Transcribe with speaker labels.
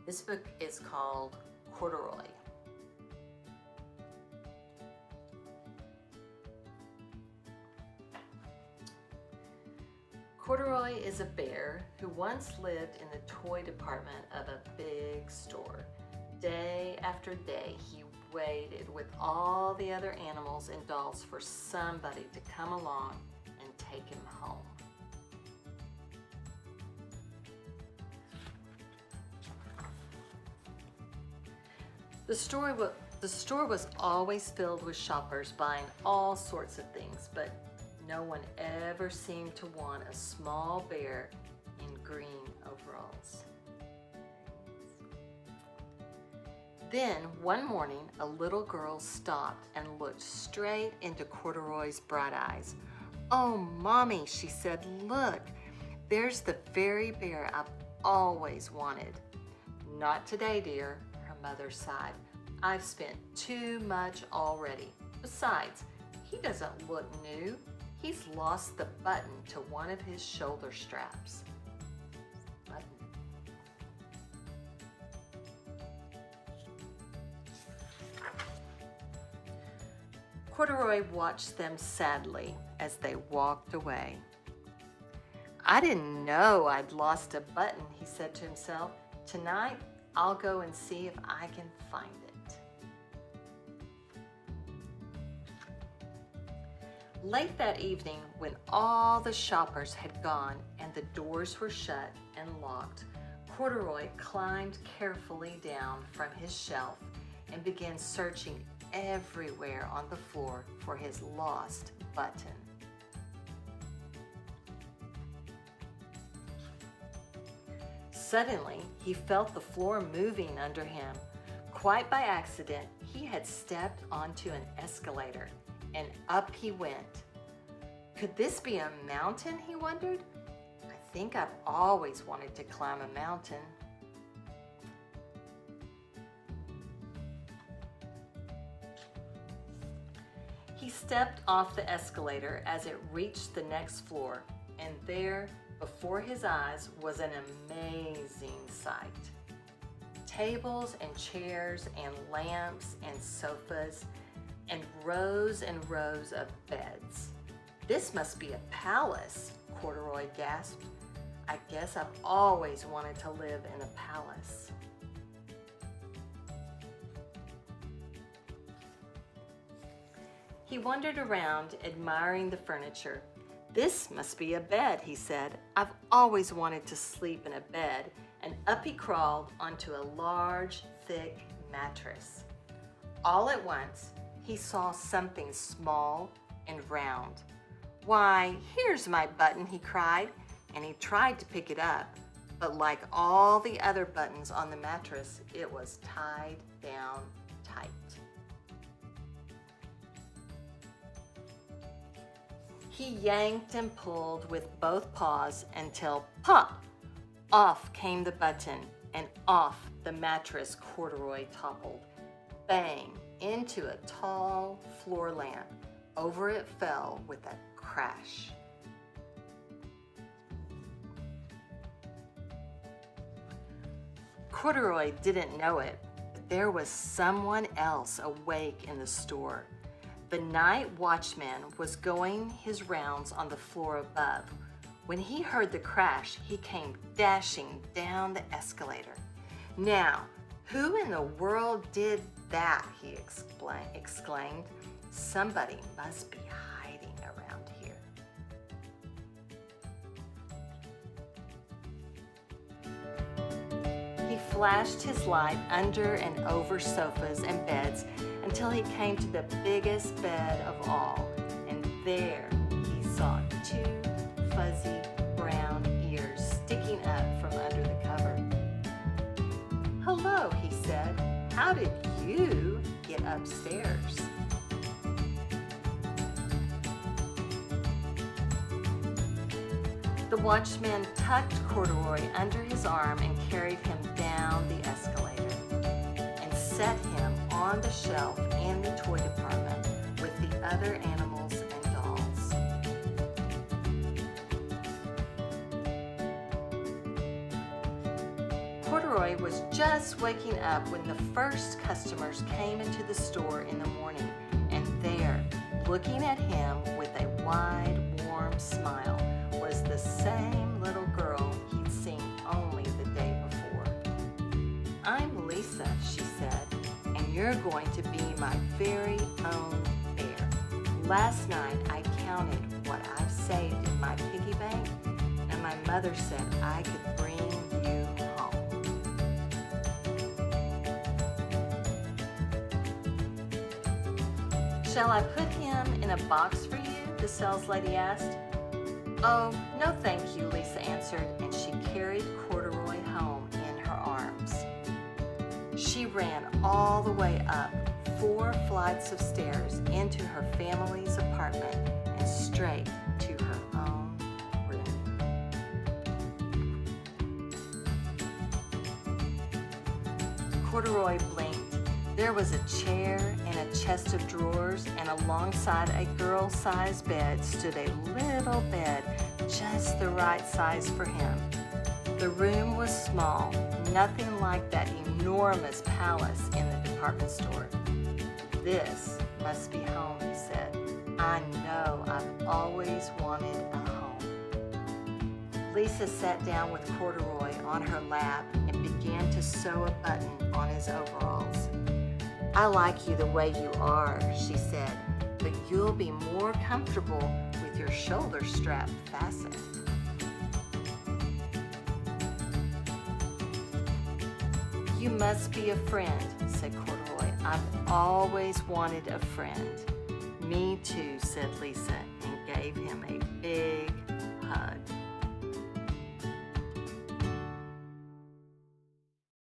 Speaker 1: This book is called Corduroy. Corduroy is a bear who once lived in the toy department of a big store. Day after day, he waited with all the other animals and dolls for somebody to come along and take him home. The store was always filled with shoppers buying all sorts of things, but no one ever seemed to want a small bear in green overalls. Then, one morning, a little girl stopped and looked straight into Corduroy's bright eyes. "Oh, Mommy," she said, "look, there's the very bear I've always wanted." "Not today, dear," her mother sighed. "I've spent too much already. Besides, he doesn't look new. He's lost the button to one of his shoulder straps." Button. Corduroy watched them sadly as they walked away. "I didn't know I'd lost a button," he said to himself. "Tonight, I'll go and see if I can find it." Late that evening, when all the shoppers had gone and the doors were shut and locked, Corduroy climbed carefully down from his shelf and began searching everywhere on the floor for his lost button. Suddenly, he felt the floor moving under him. Quite by accident, he had stepped onto an escalator, and up he went. Could this be a mountain, he wondered? I think I've always wanted to climb a mountain. He stepped off the escalator as it reached the next floor, and there, before his eyes, was an amazing sight. Tables and chairs and lamps and sofas and rows of beds. "This must be a palace," Corduroy gasped. "I guess I've always wanted to live in a palace." He wandered around, admiring the furniture. "This must be a bed," he said. "I've always wanted to sleep in a bed," and up he crawled onto a large, thick mattress. All at once, he saw something small and round. "Why, here's my button," he cried, and he tried to pick it up, but like all the other buttons on the mattress, it was tied down tight. He yanked and pulled with both paws until pop! Off came the button, and off the mattress Corduroy toppled. Bang! Into a tall floor lamp. Over it fell with a crash. Corduroy didn't know it, but there was someone else awake in the store. The night watchman was going his rounds on the floor above. When he heard the crash, he came dashing down the escalator. "Now, who in the world did that?" he exclaimed. "Somebody must be hiding around here." He flashed his light under and over sofas and beds until he came to the biggest bed of all, and there he saw two fuzzy brown ears sticking up from under the cover. "Hello," he said. "How did you get upstairs?" The watchman tucked Corduroy under his arm and carried him down the escalator and set him on the shelf in the toy department with the other animals and dolls. Corduroy was just waking up when the first customers came into the store in the morning, and there, looking at him with a wide, warm smile, was the same little girl he'd seen only the day before. "I'm Lisa," she said, "and you're going to be my very own bear. Last night I counted what I've saved in my piggy bank, and my mother said I could bring you home." "Shall I put him in a box for you?" the sales lady asked. "Oh, no thank you," Lisa answered, and she carried Corduroy home in her arms. She ran all the way up 4 flights of stairs into her family's apartment and straight to her own room. Corduroy blinked. There was a chair and a chest of drawers, and alongside a girl-sized bed stood a little bed, just the right size for him. The room was small, nothing like that enormous palace in the department store. "This must be home," he said. "I know I've always wanted a home." Lisa sat down with Corduroy on her lap and began to sew a button on his overalls. "I like you the way you are," she said, "but you'll be more comfortable with your shoulder strap fastened." "You must be a friend," said Corduroy. "I've always wanted a friend." "Me too," said Lisa, and gave him a big hug.